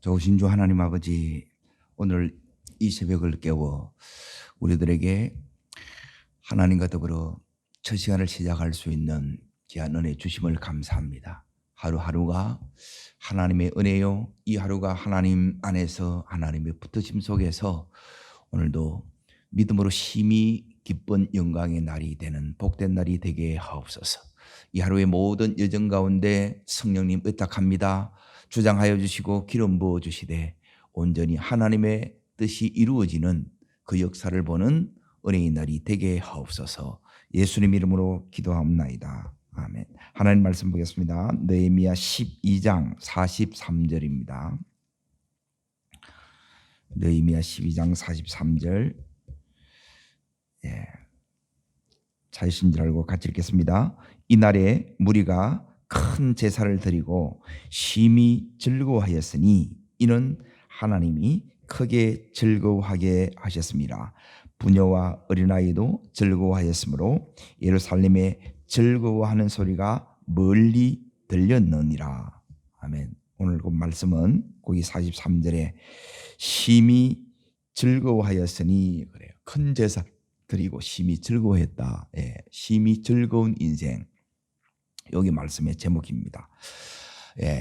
좋으신 주 하나님 아버지, 오늘 이 새벽을 깨워 우리들에게 하나님과 더불어 첫 시간을 시작할 수 있는 귀한 은혜 주심을 감사합니다. 하루하루가 하나님의 은혜요, 이 하루가 하나님 안에서 하나님의 붙으심 속에서 오늘도 믿음으로 심히 기쁜 영광의 날이 되는 복된 날이 되게 하옵소서. 이 하루의 모든 여정 가운데 성령님 의탁합니다. 주장하여 주시고 기름 부어 주시되 온전히 하나님의 뜻이 이루어지는 그 역사를 보는 은혜의 날이 되게 하옵소서. 예수님 이름으로 기도하옵나이다. 아멘. 하나님 말씀 보겠습니다. 느헤미야 12장 43절입니다. 느헤미야 12장 43절. 찾으신 줄 알고 같이 읽겠습니다. 이날에 무리가 큰 제사를 드리고 심히 즐거워하였으니 이는 하나님이 크게 즐거워하게 하셨습니다. 부녀와 어린아이도 즐거워하였으므로 예루살렘에 즐거워하는 소리가 멀리 들렸느니라. 아멘. 오늘 그 말씀은 거기 43절에 심히 즐거워하였으니 그래요. 큰 제사 드리고 심히 즐거워했다. 심히 즐거운 인생. 여기 말씀의 제목입니다.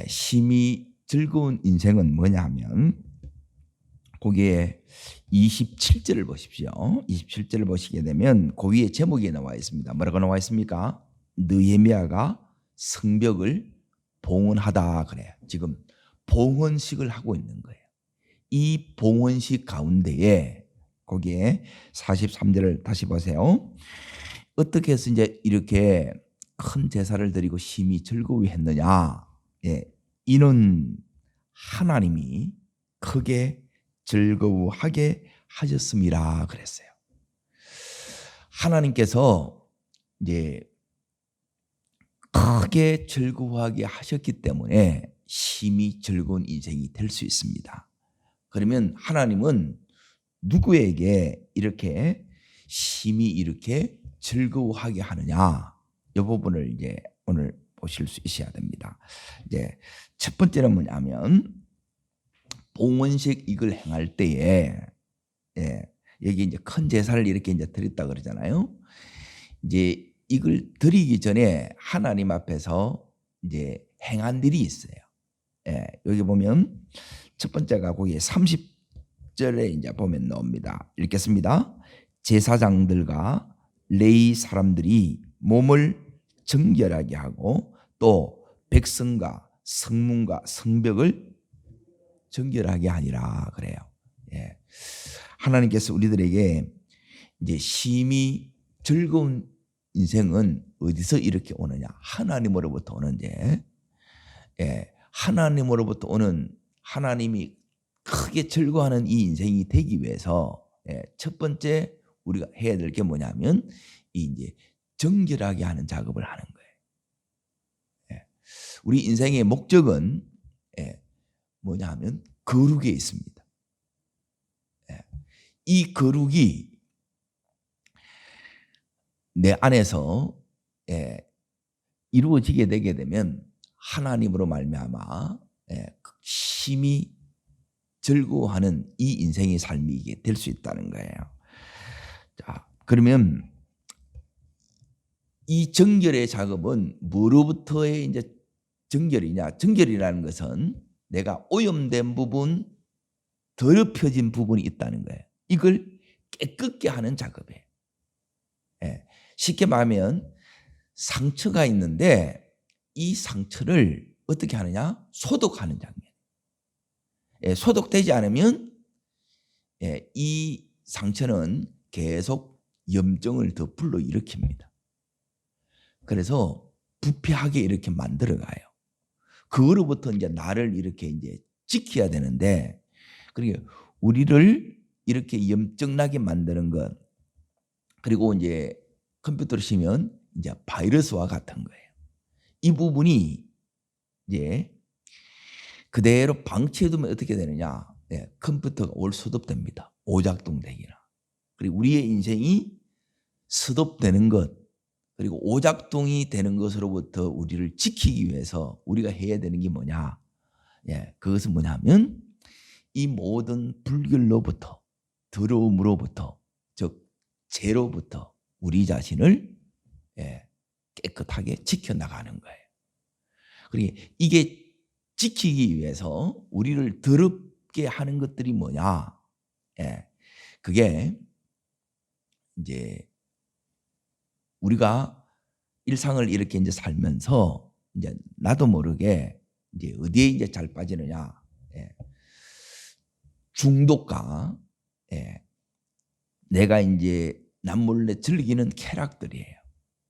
심히 즐거운 인생은 뭐냐 하면 거기에 27절을 보십시오. 27절을 보시게 되면 그 위에 제목이 나와 있습니다. 뭐라고 나와 있습니까? 느헤미야가 성벽을 봉헌하다 그래요. 지금 봉헌식을 하고 있는 거예요. 이 봉헌식 가운데에 거기에 43절을 다시 보세요. 어떻게 해서 이제 이렇게 큰 제사를 드리고 심히 즐거워했느냐? 이는 하나님이 크게 즐거워하게 하셨습니다. 그랬어요. 하나님께서 이제 크게 즐거워하게 하셨기 때문에 심히 즐거운 인생이 될 수 있습니다. 그러면 하나님은 누구에게 이렇게 심히 이렇게 즐거워하게 하느냐? 이 부분을 이제 오늘 보실 수 있어야 됩니다. 이제 첫 번째는 뭐냐면 봉헌식 이걸 행할 때에 여기 이제 큰 제사를 이렇게 이제 드렸다 그러잖아요. 이제 이걸 드리기 전에 하나님 앞에서 이제 행한 일이 있어요. 여기 보면 첫 번째가 거기 30절에 이제 보면 나옵니다. 읽겠습니다. 제사장들과 레위 사람들이 몸을 정결하게 하고 또 백성과 성문과 성벽을 정결하게 하니라 그래요. 하나님께서 우리들에게 이제 심히 즐거운 인생은 어디서 이렇게 오느냐? 하나님으로부터 오는데, 하나님으로부터 오는 하나님이 크게 즐거워하는 이 인생이 되기 위해서 첫 번째 우리가 해야 될 게 뭐냐면 이제 정결하게 하는 작업을 하는 거예요. 우리 인생의 목적은 뭐냐 하면 거룩에 있습니다. 이 거룩이 내 안에서 이루어지게 되게 되면 하나님으로 말미암아 심히 즐거워하는 이 인생의 삶이 될 수 있다는 거예요. 자, 그러면 이 정결의 작업은 뭐로부터의 이제 정결이냐? 정결이라는 것은 내가 오염된 부분, 더럽혀진 부분이 있다는 거예요. 이걸 깨끗게 하는 작업이에요. 쉽게 말하면 상처가 있는데 이 상처를 어떻게 하느냐? 소독하는 장면. 소독되지 않으면 이 상처는 계속 염증을 더 불러일으킵니다. 그래서 부패하게 이렇게 만들어가요. 그거로부터 이제 나를 이렇게 이제 지켜야 되는데, 그러니까 우리를 이렇게 염증나게 만드는 것, 그리고 이제 컴퓨터를 치면 이제 바이러스와 같은 거예요. 이 부분이 이제 그대로 방치해두면 어떻게 되느냐? 컴퓨터가 올 수독됩니다. 오작동되기나. 그리고 우리의 인생이 수독되는 것, 그리고 오작동이 되는 것으로부터 우리를 지키기 위해서 우리가 해야 되는 게 뭐냐? 그것은 뭐냐면 이 모든 불결로부터, 더러움으로부터, 즉 죄로부터 우리 자신을 깨끗하게 지켜나가는 거예요. 그러니 이게 지키기 위해서 우리를 더럽게 하는 것들이 뭐냐? 그게 이제 우리가 일상을 이렇게 이제 살면서 이제 나도 모르게 이제 어디에 이제 잘 빠지느냐? 중독과 내가 이제 남몰래 즐기는 쾌락들이에요.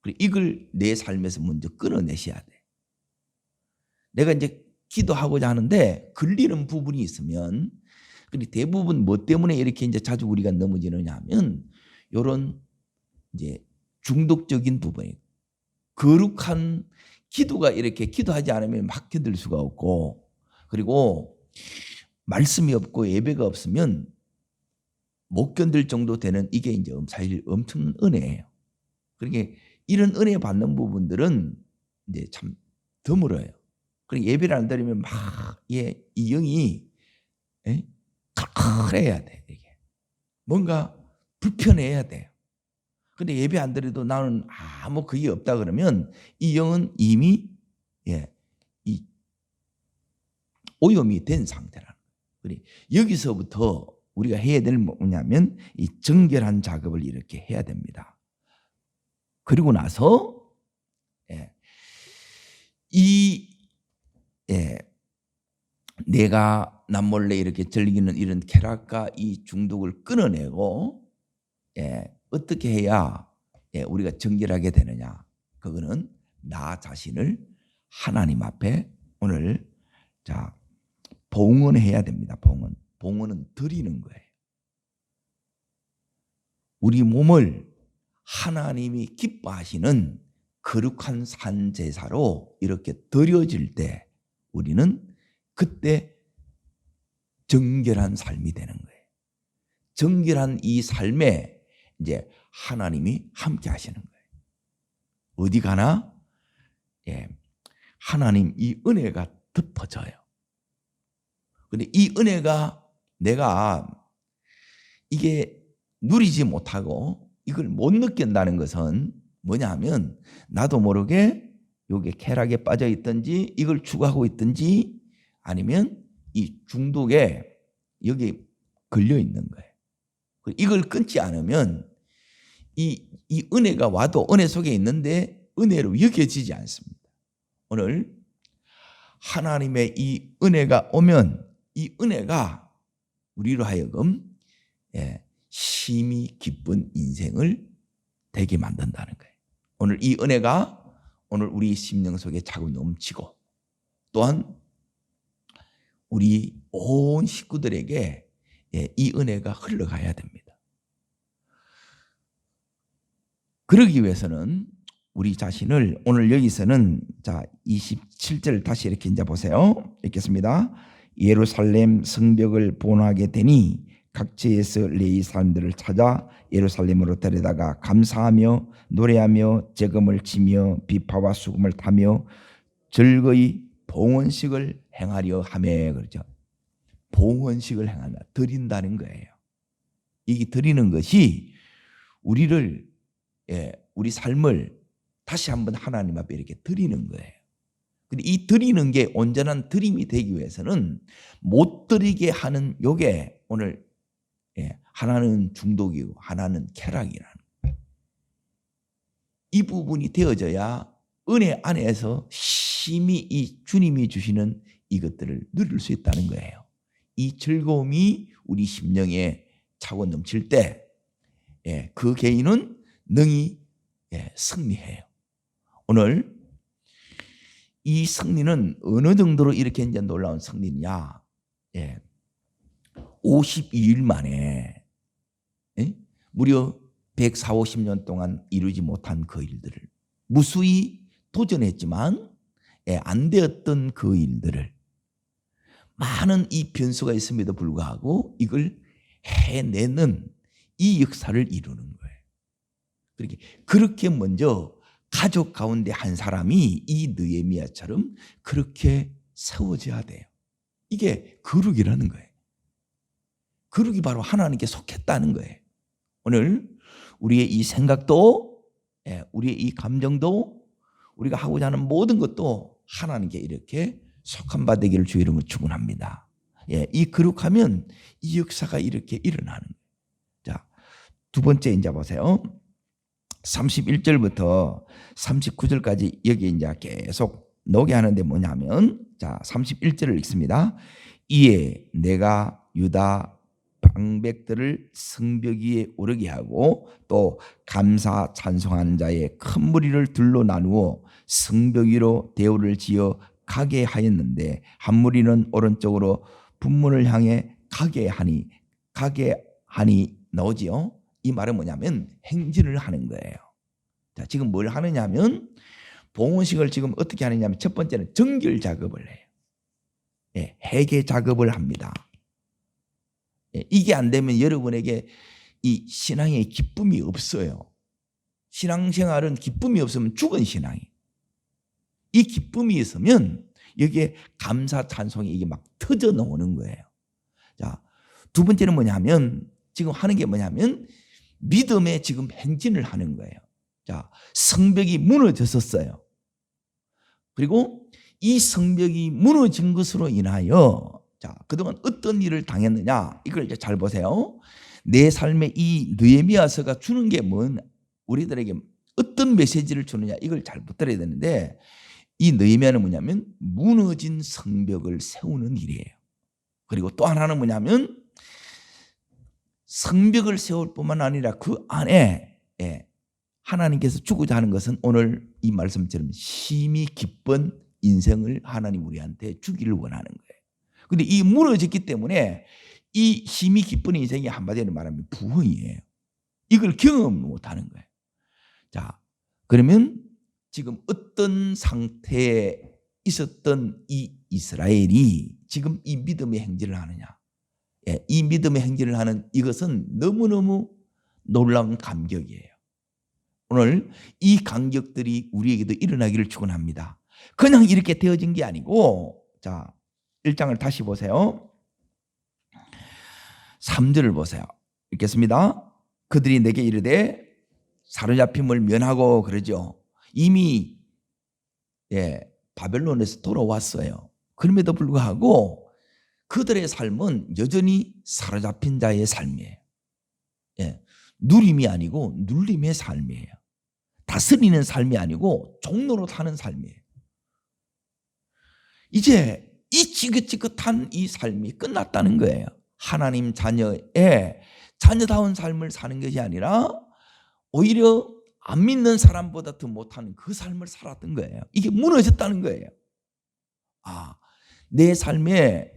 그리고 이걸 내 삶에서 먼저 끊어내셔야 돼. 내가 이제 기도하고자 하는데 걸리는 부분이 있으면, 근데 대부분 뭐 때문에 이렇게 이제 자주 우리가 넘어지느냐 하면 이런 이제 중독적인 부분이, 거룩한 기도가 이렇게 기도하지 않으면 막 견딜 수가 없고, 그리고 말씀이 없고 예배가 없으면 못 견딜 정도 되는, 이게 이제 사실 엄청난 은혜예요. 그러니까 이런 은혜 받는 부분들은 이제 참 드물어요. 그리고 예배를 안 드리면 막 이 영이 칼칼해야 돼. 이게 뭔가 불편해야 돼요. 근데 예배 안 드려도 나는 아무 그게 없다 그러면 이 영은 이미 이 오염이 된 상태라는 거예요. 여기서부터 우리가 해야 될 뭐냐면 이 정결한 작업을 이렇게 해야 됩니다. 그리고 나서 내가 남몰래 이렇게 즐기는 이런 쾌락과 이 중독을 끊어내고 어떻게 해야 우리가 정결하게 되느냐? 그거는 나 자신을 하나님 앞에 오늘 봉헌해야 됩니다. 봉헌은 드리는 거예요. 우리 몸을 하나님이 기뻐하시는 거룩한 산제사로 이렇게 드려질 때 우리는 그때 정결한 삶이 되는 거예요. 정결한 이 삶에 이제 하나님이 함께 하시는 거예요. 어디 가나 하나님 이 은혜가 덮어져요. 근데 이 은혜가 내가 이게 누리지 못하고 이걸 못 느낀다는 것은 뭐냐 하면 나도 모르게 여기에 쾌락에 빠져 있든지 이걸 추구하고 있든지 아니면 이 중독에 여기 걸려 있는 거예요. 이걸 끊지 않으면 이 은혜가 와도 은혜 속에 있는데 은혜로 여겨지지 않습니다. 오늘 하나님의 이 은혜가 오면 이 은혜가 우리로 하여금 심히 기쁜 인생을 되게 만든다는 거예요. 오늘 이 은혜가 오늘 우리 심령 속에 차고 넘치고 또한 우리 온 식구들에게 이 은혜가 흘러가야 됩니다. 그러기 위해서는 우리 자신을 오늘 여기서는 27절 다시 이렇게 이제 보세요. 읽겠습니다. 예루살렘 성벽을 본하게 되니 각지에서 레위 사람들을 찾아 예루살렘으로 데려다가 감사하며 노래하며 재금을 치며 비파와 수금을 타며 즐거이 봉헌식을 행하려 하매, 그렇죠? 봉헌식을 행한다, 드린다는 거예요. 이게 드리는 것이 우리를 우리 삶을 다시 한번 하나님 앞에 이렇게 드리는 거예요. 근데 이 드리는 게 온전한 드림이 되기 위해서는 못 드리게 하는 요게 오늘 하나는 중독이고 하나는 쾌락이라는 거예요. 이 부분이 되어져야 은혜 안에서 심히 이 주님이 주시는 이것들을 누릴 수 있다는 거예요. 이 즐거움이 우리 심령에 차고 넘칠 때 그 개인은 능히 승리해요. 오늘 이 승리는 어느 정도로 이렇게 이제 놀라운 승리냐? 52일 만에 무려 140~50년 동안 이루지 못한 그 일들을 무수히 도전했지만 안 되었던 그 일들을 많은 이 변수가 있음에도 불구하고 이걸 해내는 이 역사를 이루는 거예요. 그렇게 먼저 가족 가운데 한 사람이 이 느헤미야처럼 그렇게 세워져야 돼요. 이게 거룩이라는 거예요. 거룩이 바로 하나님께 속했다는 거예요. 오늘 우리의 이 생각도, 우리의 이 감정도, 우리가 하고자 하는 모든 것도 하나님께 이렇게 속한 바 되기를 주의 이름으로 축원합니다. 이 거룩하면 이 역사가 이렇게 일어나는 거예요. 자, 두 번째 이제 보세요. 31절부터 39절까지 여기 이제 계속 노게하는데 뭐냐면, 자, 31절을 읽습니다. 이에 내가 유다 방백들을 성벽 위에 오르게 하고 또 감사 찬송하는 자의 큰 무리를 둘로 나누어 성벽 위로 대오를 지어 가게 하였는데 한 무리는 오른쪽으로 분문을 향해 가게 하니 나오지요. 이 말은 뭐냐면 행진을 하는 거예요. 자, 지금 뭘 하느냐면 봉헌식을 지금 어떻게 하느냐면 첫 번째는 정결 작업을 해요. 회개 작업을 합니다. 이게 안 되면 여러분에게 이 신앙의 기쁨이 없어요. 신앙생활은 기쁨이 없으면 죽은 신앙이. 이 기쁨이 있으면 여기에 감사 찬송이 이게 막 터져 나오는 거예요. 자, 두 번째는 뭐냐면 지금 하는 게 뭐냐면 믿음의 지금 행진을 하는 거예요. 자, 성벽이 무너졌었어요. 그리고 이 성벽이 무너진 것으로 인하여, 자, 그동안 어떤 일을 당했느냐, 이걸 이제 잘 보세요. 내 삶에 이 느헤미야서가 주는 게 우리들에게 어떤 메시지를 주느냐, 이걸 잘 붙들어야 되는데, 이 느헤미야는 뭐냐면 무너진 성벽을 세우는 일이에요. 그리고 또 하나는 뭐냐면 성벽을 세울 뿐만 아니라 그 안에 하나님께서 주고자 하는 것은 오늘 이 말씀처럼 심히 기쁜 인생을 하나님 우리한테 주기를 원하는 거예요. 그런데 이 무너졌기 때문에 이 심히 기쁜 인생이 한마디로 말하면 부흥이에요. 이걸 경험 못하는 거예요. 자, 그러면 지금 어떤 상태에 있었던 이 이스라엘이 지금 이 믿음의 행진을 하느냐, 이 믿음의 행진을 하는 이것은 너무너무 놀라운 감격이에요. 오늘 이 감격들이 우리에게도 일어나기를 축원합니다. 그냥 이렇게 되어진 게 아니고, 자, 1장을 다시 보세요. 3절을 보세요. 읽겠습니다. 그들이 내게 이르되 사로잡힘을 면하고, 그러죠. 이미 바벨론에서 돌아왔어요. 그럼에도 불구하고 그들의 삶은 여전히 사로잡힌 자의 삶이에요. 누림이 아니고 눌림의 삶이에요. 다스리는 삶이 아니고 종로로 사는 삶이에요. 이제 이 지긋지긋한 이 삶이 끝났다는 거예요. 하나님 자녀의 자녀다운 삶을 사는 것이 아니라 오히려 안 믿는 사람보다 더 못하는 그 삶을 살았던 거예요. 이게 무너졌다는 거예요. 아, 내 삶에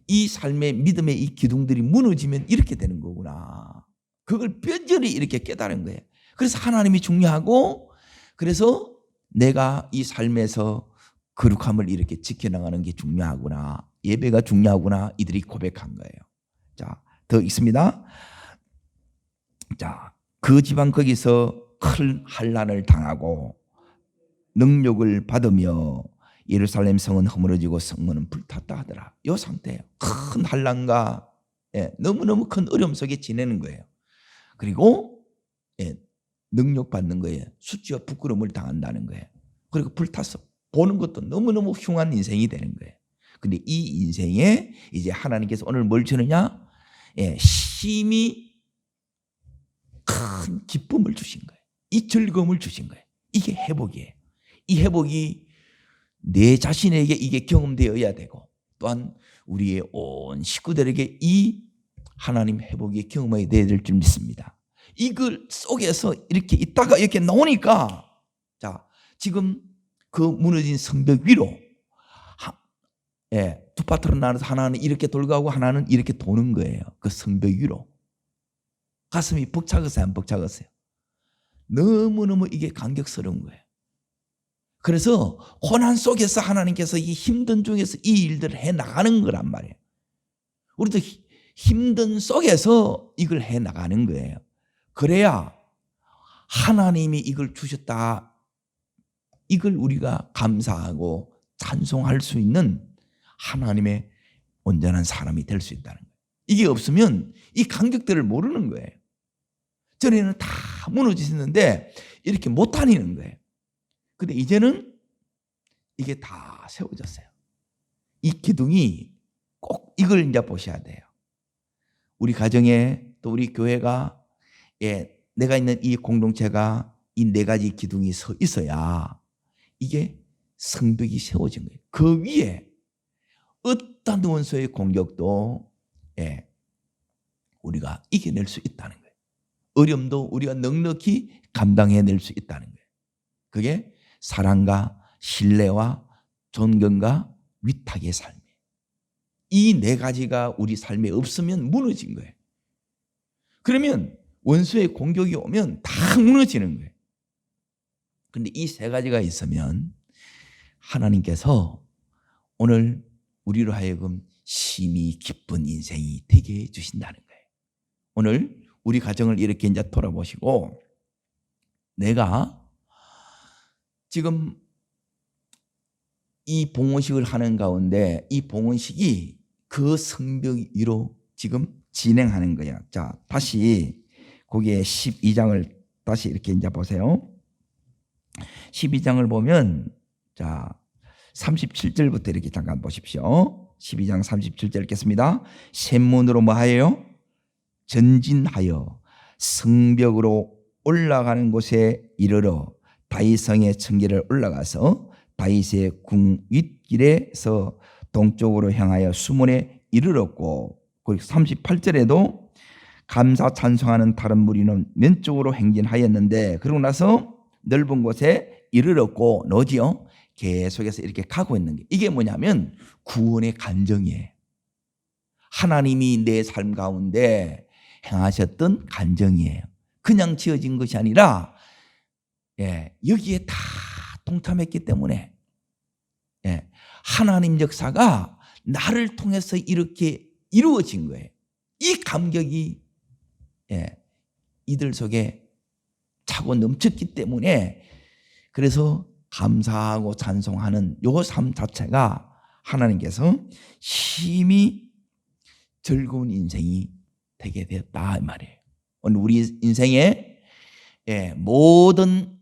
이 삶의 믿음의 이 기둥들이 무너지면 이렇게 되는 거구나. 그걸 뼈저리 이렇게 깨달은 거예요. 그래서 하나님이 중요하고, 그래서 내가 이 삶에서 거룩함을 이렇게 지켜나가는 게 중요하구나, 예배가 중요하구나, 이들이 고백한 거예요. 자, 더 있습니다. 자, 그 지방 거기서 큰 환난을 당하고 능력을 받으며 예루살렘 성은 허물어지고 성문은 불탔다 하더라. 이 상태예요. 큰 환난과 너무너무 큰 어려움 속에 지내는 거예요. 그리고 능력 받는 거예요. 수치와 부끄러움을 당한다는 거예요. 그리고 불탔어. 보는 것도 너무너무 흉한 인생이 되는 거예요. 근데 이 인생에 이제 하나님께서 오늘 뭘 주느냐? 심히 큰 기쁨을 주신 거예요. 이 즐거움을 주신 거예요. 이게 회복이에요. 이 회복이 내 자신에게 이게 경험되어야 되고, 또한 우리의 온 식구들에게 이 하나님 회복이 경험해야 될 줄 믿습니다. 이걸 속에서 이렇게 있다가 이렇게 나오니까, 자, 지금 그 무너진 성벽 위로 두 파트로 나눠서 하나는 이렇게 돌고 하나는 이렇게 도는 거예요. 그 성벽 위로. 가슴이 벅차겠어요, 안 벅차겠어요? 너무너무 이게 감격스러운 거예요. 그래서 고난 속에서 하나님께서 이 힘든 중에서 이 일들을 해나가는 거란 말이에요. 우리도 힘든 속에서 이걸 해나가는 거예요. 그래야 하나님이 이걸 주셨다, 이걸 우리가 감사하고 찬송할 수 있는 하나님의 온전한 사람이 될 수 있다는 거예요. 이게 없으면 이 간격들을 모르는 거예요. 전에는 다 무너지셨는데 이렇게 못 다니는 거예요. 근데 이제는 이게 다 세워졌어요. 이 기둥이 꼭 이걸 이제 보셔야 돼요. 우리 가정에 또 우리 교회가 내가 있는 이 공동체가 이 네 가지 기둥이 서 있어야 이게 성벽이 세워진 거예요. 그 위에 어떤 원수의 공격도 우리가 이겨낼 수 있다는 거예요. 어려움도 우리가 넉넉히 감당해낼 수 있다는 거예요. 그게 사랑과 신뢰와 존경과 위탁의 삶이에요. 이 네 가지가 우리 삶에 없으면 무너진 거예요. 그러면 원수의 공격이 오면 다 무너지는 거예요. 그런데 이 세 가지가 있으면 하나님께서 오늘 우리로 하여금 심히 기쁜 인생이 되게 해주신다는 거예요. 오늘 우리 가정을 이렇게 이제 돌아보시고, 내가 지금 이 봉헌식을 하는 가운데 이 봉헌식이 그 성벽 위로 지금 진행하는 거야. 자, 다시 거기에 12장을 다시 이렇게 이제 보세요. 12장을 보면 자 37절부터 이렇게 잠깐 보십시오. 12장 37절 읽겠습니다. 샘문으로 뭐하여요? 전진하여 성벽으로 올라가는 곳에 이르러 다윗성의 청계를 올라가서 다윗의 궁 윗길에서 동쪽으로 향하여 수문에 이르렀고, 그리고 38절에도 감사 찬송하는 다른 무리는 왼쪽으로 행진하였는데, 그러고 나서 넓은 곳에 이르렀고, 너지요? 계속해서 이렇게 가고 있는 게, 이게 뭐냐면 구원의 간정이에요. 하나님이 내 삶 가운데 행하셨던 간정이에요. 그냥 지어진 것이 아니라 여기에 다 동참했기 때문에 하나님 역사가 나를 통해서 이렇게 이루어진 거예요. 이 감격이 이들 속에 차고 넘쳤기 때문에, 그래서 감사하고 찬송하는 요 삶 자체가 하나님께서 심히 즐거운 인생이 되게 되었다 이 말이에요. 오늘 우리 인생의 모든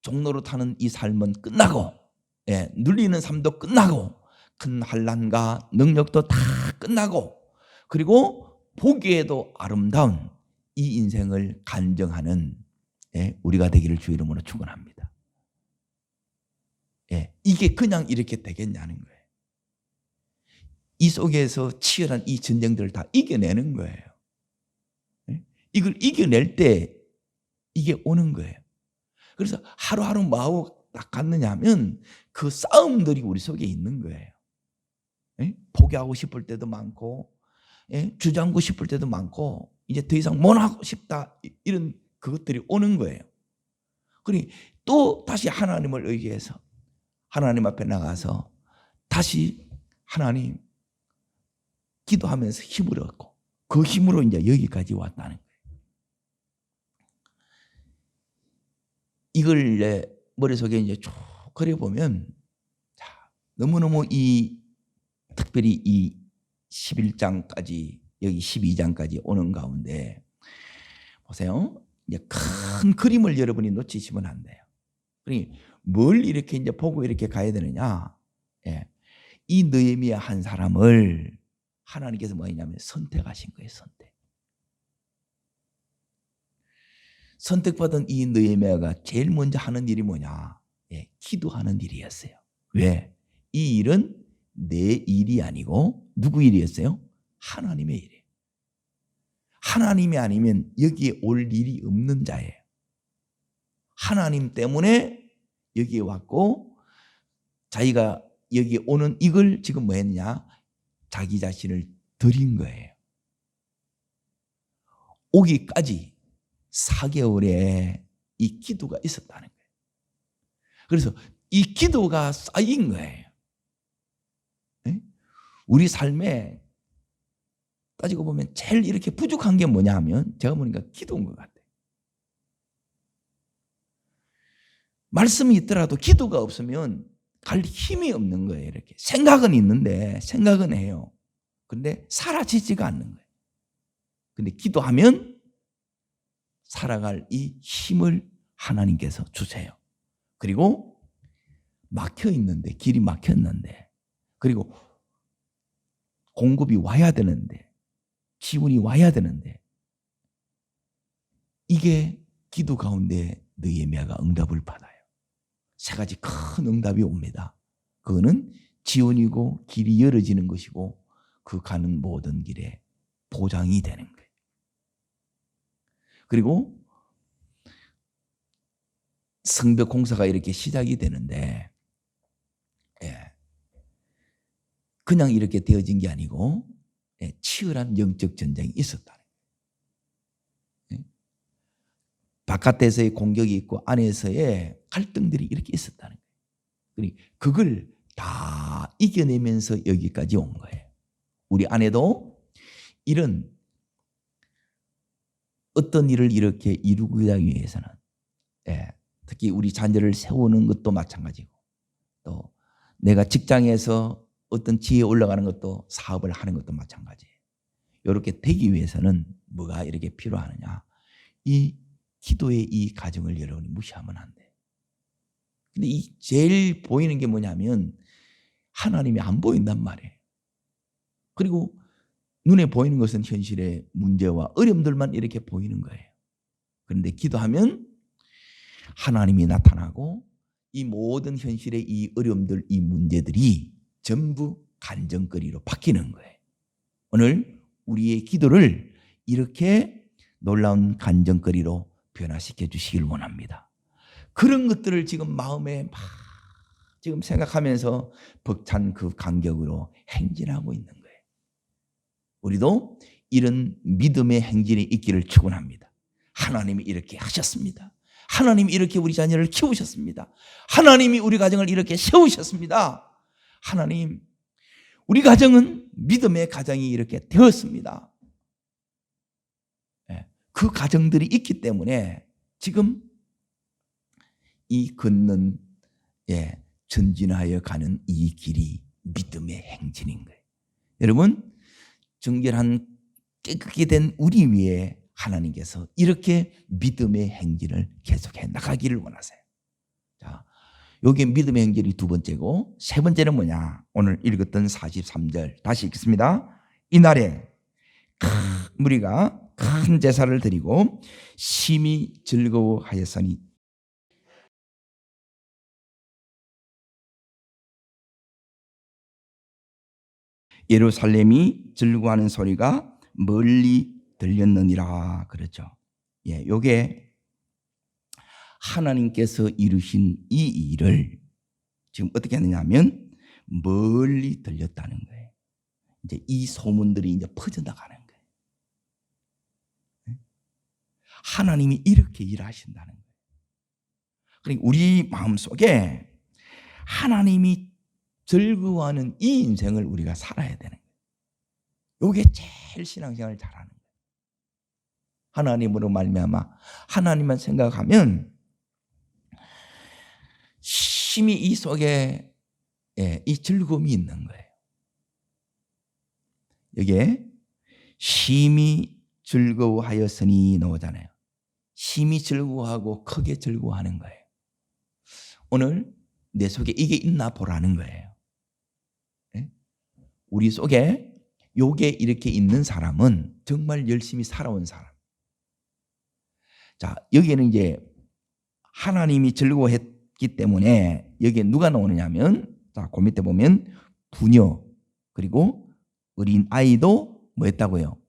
종로로 타는 이 삶은 끝나고, 눌리는 삶도 끝나고, 큰 환난과 능력도 다 끝나고, 그리고 보기에도 아름다운 이 인생을 간정하는 우리가 되기를 주 이름으로 축원합니다. 이게 그냥 이렇게 되겠냐는 거예요. 이 속에서 치열한 이 전쟁들을 다 이겨내는 거예요. 이걸 이겨낼 때 이게 오는 거예요. 그래서 하루하루 뭐하고 딱 갔느냐 하면 그 싸움들이 우리 속에 있는 거예요. 포기하고 싶을 때도 많고, 주저앉고 싶을 때도 많고, 이제 더 이상 못 하고 싶다, 이런 그것들이 오는 거예요. 그리고 또 다시 하나님을 의지해서 하나님 앞에 나가서 다시 하나님 기도하면서 힘을 얻고, 그 힘으로 이제 여기까지 왔다는 거예요. 이걸 내 머릿속에 이제 쭉 그려보면, 자, 너무너무 특별히 이 11장까지, 여기 12장까지 오는 가운데 보세요. 이제 큰 그림을 여러분이 놓치시면 안 돼요. 그러니 뭘 이렇게 이제 보고 이렇게 가야 되느냐? 이 느헤미야 한 사람을 하나님께서 뭐냐면 선택하신 거예요. 선택받은 이 느헤미야가 제일 먼저 하는 일이 뭐냐? 기도하는 일이었어요. 왜? 이 일은 내 일이 아니고 누구 일이었어요? 하나님의 일이에요. 하나님이 아니면 여기에 올 일이 없는 자예요. 하나님 때문에 여기에 왔고, 자기가 여기에 오는 이걸 지금 뭐 했냐? 자기 자신을 드린 거예요. 오기까지 4개월의 이 기도가 있었다는 거예요. 그래서 이 기도가 쌓인 거예요. 우리 삶에 따지고 보면 제일 이렇게 부족한 게 뭐냐 하면, 제가 보니까 기도인 것 같아요. 말씀이 있더라도 기도가 없으면 갈 힘이 없는 거예요. 이렇게 생각은 있는데, 생각은 해요. 근데 사라지지가 않는 거예요. 근데 기도하면 살아갈 이 힘을 하나님께서 주세요. 그리고 막혀 있는데, 길이 막혔는데, 그리고 공급이 와야 되는데, 지원이 와야 되는데, 이게 기도 가운데 너희의 미아가 응답을 받아요. 세 가지 큰 응답이 옵니다. 그거는 지원이고 길이 열어지는 것이고 그 가는 모든 길에 보장이 되는 거예요. 그리고 성벽 공사가 이렇게 시작이 되는데, 그냥 이렇게 되어진 게 아니고 치열한 영적 전쟁이 있었다는 거예요. 바깥에서의 공격이 있고 안에서의 갈등들이 이렇게 있었다는 거예요. 그걸 다 이겨내면서 여기까지 온 거예요. 우리 안에도 이런 어떤 일을 이렇게 이루기 위해서는 특히 우리 자녀를 세우는 것도 마찬가지고, 또 내가 직장에서 어떤 지위에 올라가는 것도, 사업을 하는 것도 마찬가지예요. 이렇게 되기 위해서는 뭐가 이렇게 필요하느냐? 이 기도의 이 과정을 여러분이 무시하면 안 돼. 근데 이 제일 보이는 게 뭐냐면 하나님이 안 보인단 말이에요. 그리고 눈에 보이는 것은 현실의 문제와 어려움들만 이렇게 보이는 거예요. 그런데 기도하면 하나님이 나타나고 이 모든 현실의 이 어려움들, 이 문제들이 전부 간증거리로 바뀌는 거예요. 오늘 우리의 기도를 이렇게 놀라운 간증거리로 변화시켜 주시길 원합니다. 그런 것들을 지금 마음에 막 지금 생각하면서 벅찬 그 간격으로 행진하고 있는 거예요. 우리도 이런 믿음의 행진이 있기를 축원합니다. 하나님이 이렇게 하셨습니다. 하나님이 이렇게 우리 자녀를 키우셨습니다. 하나님이 우리 가정을 이렇게 세우셨습니다. 하나님, 우리 가정은 믿음의 가정이 이렇게 되었습니다. 그 가정들이 있기 때문에 지금 이 걷는 전진하여 가는 이 길이 믿음의 행진인 거예요. 여러분, 정결한 깨끗게 된 우리 위에 하나님께서 이렇게 믿음의 행진을 계속해 나가기를 원하세요. 자, 여기 믿음의 행진이 두 번째고, 세 번째는 뭐냐? 오늘 읽었던 43절 다시 읽겠습니다. 이날에 큰 무리가 큰 제사를 드리고 심히 즐거워하였으니 예루살렘이 즐거워하는 소리가 멀리 들렸느니라 그랬죠. 요게 하나님께서 이루신 이 일을 지금 어떻게 하느냐면 멀리 들렸다는 거예요. 이제 이 소문들이 이제 퍼져나가는 거예요. 하나님이 이렇게 일하신다는 거예요. 그러니까 우리 마음속에 하나님이 즐거워하는 이 인생을 우리가 살아야 되는 거예요. 이게 제일 신앙생활을 잘하는 거예요. 하나님으로 말미암아 하나님만 생각하면 심히 이 속에 이 즐거움이 있는 거예요. 여기에 심히 즐거워하였으니 나오잖아요. 심히 즐거워하고 크게 즐거워하는 거예요. 오늘 내 속에 이게 있나 보라는 거예요. 우리 속에 요게 이렇게 있는 사람은 정말 열심히 살아온 사람. 자, 여기에는 이제 하나님이 즐거워했기 때문에 여기에 누가 나오느냐면, 자, 그 밑에 보면 부녀 그리고 어린 아이도 뭐 했다고요?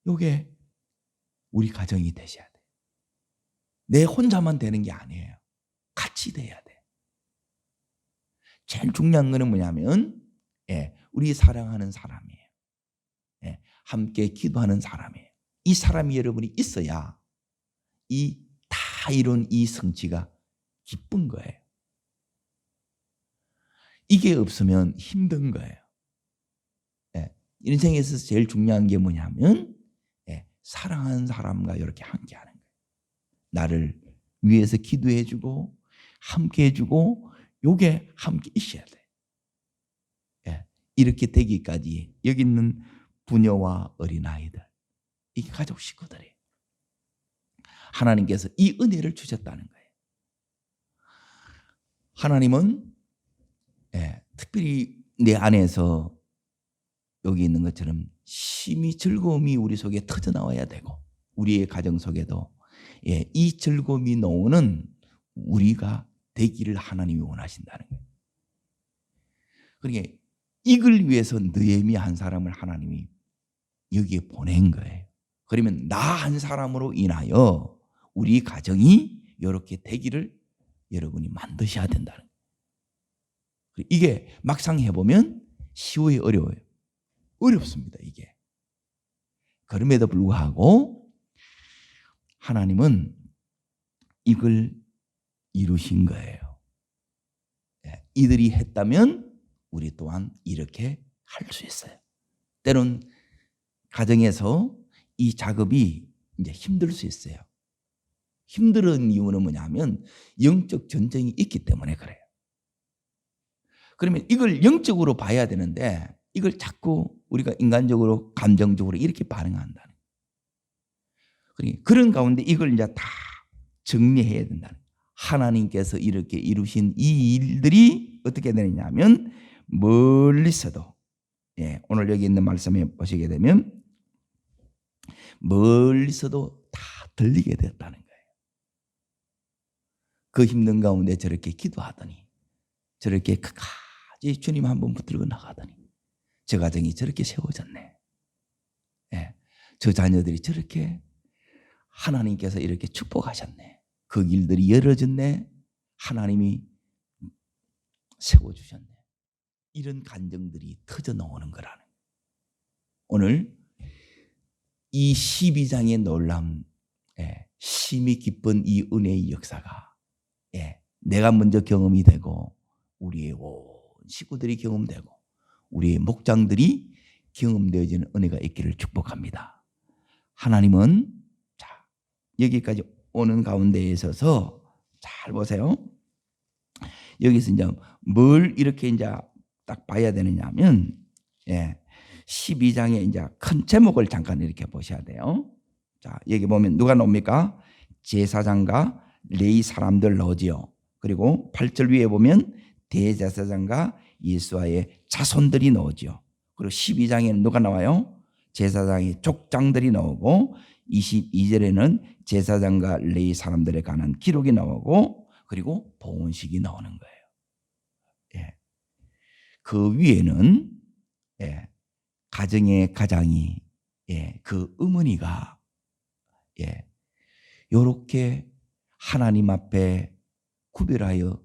요게 우리 가정이 되셔야 돼. 내 혼자만 되는 게 아니에요. 같이 돼야 돼. 제일 중요한 거는 뭐냐면 우리 사랑하는 사람이에요. 함께 기도하는 사람이에요. 이 사람이 여러분이 있어야 이 다 이룬 이 성취가 기쁜 거예요. 이게 없으면 힘든 거예요. 인생에서 제일 중요한 게 뭐냐면 사랑하는 사람과 이렇게 함께 하는 거예요. 나를 위해서 기도해 주고 함께 해주고 요게 함께 있어야 돼. 이렇게 되기까지 여기 있는 부녀와 어린아이들, 이게 가족 식구들이에요. 하나님께서 이 은혜를 주셨다는 거예요. 하나님은 특별히 내 안에서 여기 있는 것처럼 심히 즐거움이 우리 속에 터져나와야 되고, 우리의 가정 속에도 이 즐거움이 나오는 우리가 되기를 하나님이 원하신다는 거예요. 그러니까 이걸 위해서 느헤미야 한 사람을 하나님이 여기에 보낸 거예요. 그러면 나 한 사람으로 인하여 우리 가정이 이렇게 되기를 여러분이 만드셔야 된다는 거예요. 이게 막상 해보면 쉬워요, 어려워요? 어렵습니다, 이게. 그럼에도 불구하고 하나님은 이걸 이루신 거예요. 이들이 했다면 우리 또한 이렇게 할 수 있어요. 때론 가정에서 이 작업이 이제 힘들 수 있어요. 힘든 이유는 뭐냐면 영적 전쟁이 있기 때문에 그래요. 그러면 이걸 영적으로 봐야 되는데 이걸 자꾸 우리가 인간적으로, 감정적으로 이렇게 반응한다는 거예요. 그런 가운데 이걸 이제 다 정리해야 된다는 거예요. 하나님께서 이렇게 이루신 이 일들이 어떻게 되느냐 하면 멀리서도, 오늘 여기 있는 말씀에 보시게 되면 멀리서도 다 들리게 되었다는 거예요. 그 힘든 가운데 저렇게 기도하더니, 저렇게 끝까지 주님 한번 붙들고 나가더니 저 가정이 저렇게 세워졌네. 저 자녀들이 저렇게 하나님께서 이렇게 축복하셨네. 그 길들이 열어졌네. 하나님이 세워주셨네. 이런 감정들이 터져 나오는 거라는 거예요. 오늘 이 12장의 놀람, 심히 기쁜 이 은혜의 역사가 내가 먼저 경험이 되고 우리의 온 식구들이 경험되고 우리의 목장들이 경험되어지는 은혜가 있기를 축복합니다. 하나님은 자, 여기까지 오는 가운데에 있어서 잘 보세요. 여기서 이제 뭘 이렇게 이제 딱 봐야 되느냐면 12장의 이제 큰 제목을 잠깐 이렇게 보셔야 돼요. 자, 여기 보면 누가 나옵니까? 제사장과 레위 사람들 나오지요. 그리고 8절 위에 보면 대제사장과 예수와의 자손들이 나오지요. 그리고 12장에는 누가 나와요? 제사장의 족장들이 나오고 22절에는 제사장과 레위 사람들에 관한 기록이 나오고 그리고 봉헌식이 나오는 거예요. 그 위에는 가정의 가장이 그 어머니가 이렇게 하나님 앞에 구별하여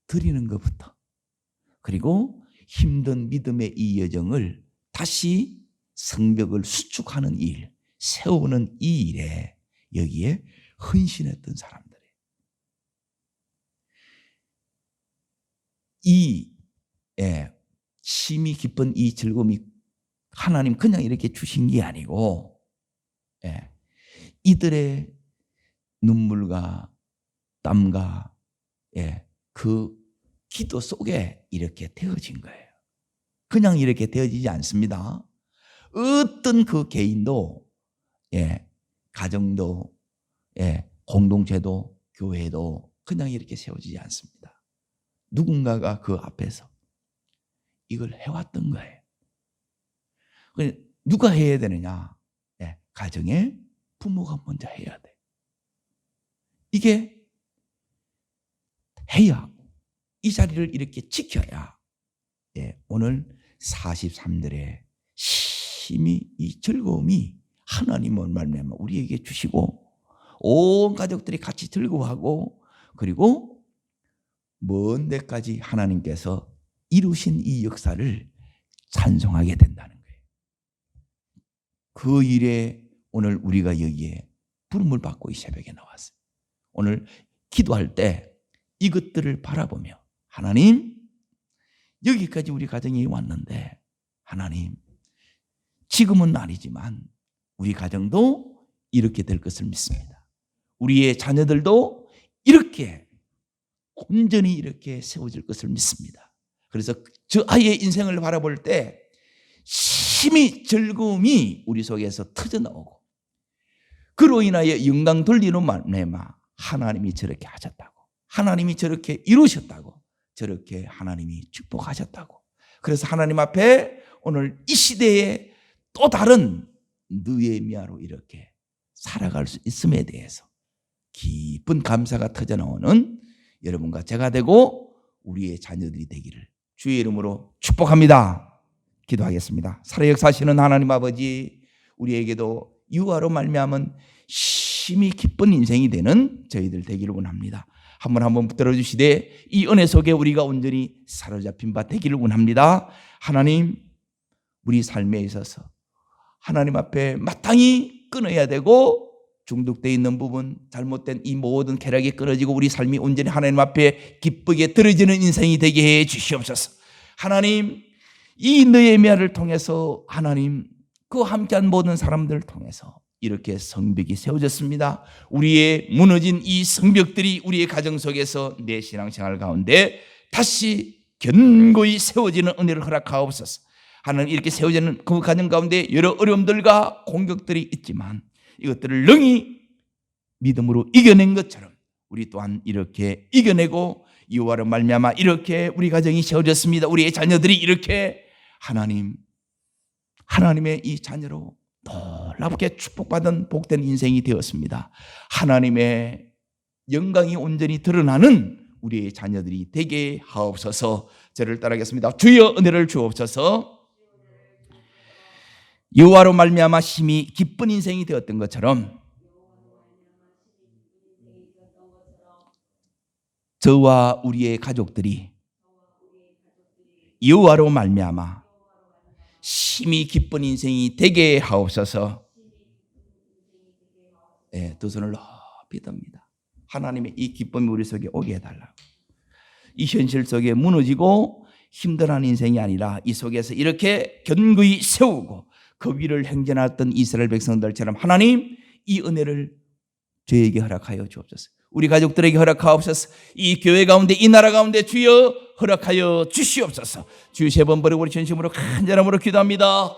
드리는 것부터, 그리고 힘든 믿음의 이 여정을 다시 성벽을 수축하는 일, 세우는 이 일에 여기에 헌신했던 사람들이에요. 이 심히 기쁜 이 즐거움이 하나님 그냥 이렇게 주신 게 아니고 이들의 눈물과 땀과 그 기도 속에 이렇게 되어진 거예요. 그냥 이렇게 되어지지 않습니다. 어떤 그 개인도 가정도 공동체도 교회도 그냥 이렇게 세워지지 않습니다. 누군가가 그 앞에서 이걸 해왔던 거예요. 누가 해야 되느냐? 가정의 부모가 먼저 해야 돼. 이게 해야, 이 자리를 이렇게 지켜야 오늘 43절에 심히 이 즐거움이 하나님은 말미암아 우리에게 주시고 온 가족들이 같이 즐거워하고 그리고 먼 데까지 하나님께서 이루신 이 역사를 찬송하게 된다는 거예요. 그 일에 오늘 우리가 여기에 부름을 받고 이 새벽에 나왔어요. 오늘 기도할 때 이것들을 바라보며 하나님, 여기까지 우리 가정이 왔는데 하나님, 지금은 아니지만 우리 가정도 이렇게 될 것을 믿습니다. 우리의 자녀들도 이렇게 온전히 이렇게 세워질 것을 믿습니다. 그래서 저 아이의 인생을 바라볼 때 힘이 즐거움이 우리 속에서 터져나오고 그로 인하여 영광 돌리는 말미암아 하나님이 저렇게 하셨다고, 하나님이 저렇게 이루셨다고, 저렇게 하나님이 축복하셨다고. 그래서 하나님 앞에 오늘 이 시대에 또 다른 느헤미야로 이렇게 살아갈 수 있음에 대해서 깊은 감사가 터져나오는 여러분과 제가 되고 우리의 자녀들이 되기를 주의 이름으로 축복합니다. 기도하겠습니다. 살아 역사하시는 하나님 아버지, 우리에게도 유아로 말미암은 심히 기쁜 인생이 되는 저희들 되기를 원합니다. 한번 들어주시되 이 은혜 속에 우리가 온전히 사로잡힌 바 되기를 원합니다. 하나님, 우리 삶에 있어서 하나님 앞에 마땅히 끊어야 되고 중독되어 있는 부분, 잘못된 이 모든 쾌락이 끊어지고 우리 삶이 온전히 하나님 앞에 기쁘게 들어지는 인생이 되게 해 주시옵소서. 하나님, 이 느헤미야를 통해서 하나님 그 함께한 모든 사람들을 통해서 이렇게 성벽이 세워졌습니다. 우리의 무너진 이 성벽들이 우리의 가정 속에서 내 신앙생활 가운데 다시 견고히 세워지는 은혜를 허락하옵소서. 하나님, 이렇게 세워지는 그 가정 가운데 여러 어려움들과 공격들이 있지만 이것들을 능히 믿음으로 이겨낸 것처럼 우리 또한 이렇게 이겨내고 여호와로 말미암아 이렇게 우리 가정이 세워졌습니다. 우리의 자녀들이 이렇게 하나님의 이 자녀로 놀랍게 축복받은 복된 인생이 되었습니다. 하나님의 영광이 온전히 드러나는 우리의 자녀들이 되게 하옵소서. 저를 따르겠습니다. 주여 은혜를 주옵소서. 여호와로 말미암아 심히 기쁜 인생이 되었던 것처럼 저와 우리의 가족들이 여호와로 말미암아 심히 기쁜 인생이 되게 하옵소서. 네, 두 손을 높이 듭니다. 하나님의 이 기쁨이 우리 속에 오게 해달라고. 이 현실 속에 무너지고 힘들어하는 인생이 아니라 이 속에서 이렇게 견고히 세우고 그 위를 행진했던 이스라엘 백성들처럼 하나님 이 은혜를 저에게 허락하여 주옵소서. 우리 가족들에게 허락하옵소서. 이 교회 가운데 이 나라 가운데 주여 허락하여 주시옵소서. 주여 세 번 버리고 우리 전심으로 간절함으로 기도합니다.